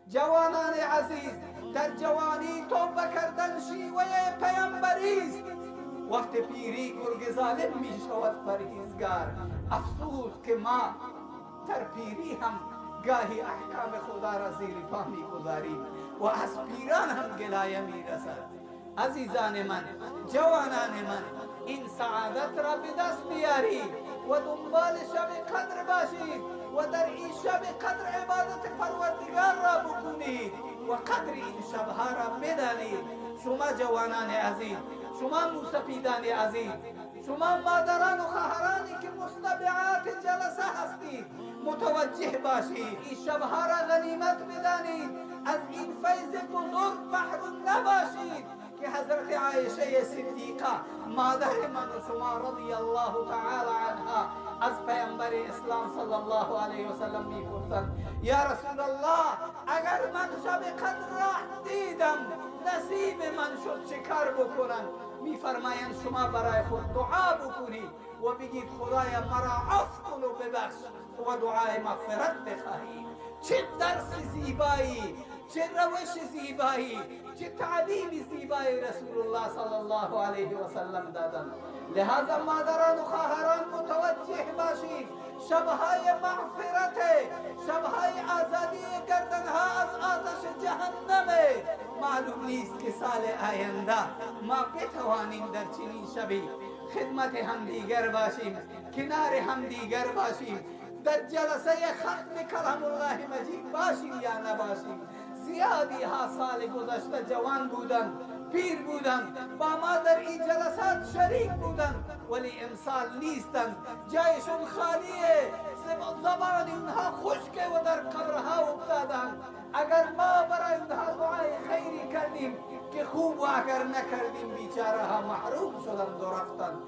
جوانان عزیز، در جوانی توبه کردن شیوه پیامبری است. وقت پیری گرگ ظالم می شود پرهیزگار. افسوس که ما در پیری هم گاهی احکام خدا را زیر پا می گذاریم و از پیران هم گلایه می رسد. عزیزان من، جوانان من، این سعادت را به دست بیارید و دنبال شب قدر باشید و در این شب قدر عبادت پروردگار را بکنید و قدر این شبها را بدانید. شما جوانان عزیز، شما موسفیدان عزیز، شما مادران و خواهرانی که مستبعات جلسه هستید، متوجه باشید، این شبها را غنیمت بدانید، از این فیض بزرگ محروم نباشید که حضرت عایشه صدیقه مادر من و شما رضی الله تعالی عنها از پیامبر اسلام صلی الله علیه و سلم میپرسند: یا رسول الله، اگر من شب قدر را دیدم، نصیب من شد چه کار بکنم؟ میفرمایند شما برای خود دعا بکنید و بگید خدایا مرا عفو کن و ببخش و دعای مغفرت بخواهید. چه درس زیبایی، چه روش زیبایی، چه تعلیم زیبایی رسول الله صلی الله علیه و سلم دادند. لہذا مادران و خواهران متوجه باشید، شبهای مغفرت، شبهای آزادی گردنها از آتش جهنم. معلوم نیست که سال آینده ما بتوانیم در چنین شبی خدمت همدیگر باشیم، کنار همدیگر باشیم، در جلسه ختم کلام الله مجید باشیم یا نباشیم. زیادی ها سال گذشته جوان بودن، پیر بودن، با ما در این جلسات شریک بودن، ولی امسال نیستن، جایشون خالیه، زبان اونها خشکه و در قبرها افتادن. اگر ما برای اونها دعای خیری کردیم که خوب، و اگر نکردیم بیچاره ها محروم شدن و رفتن.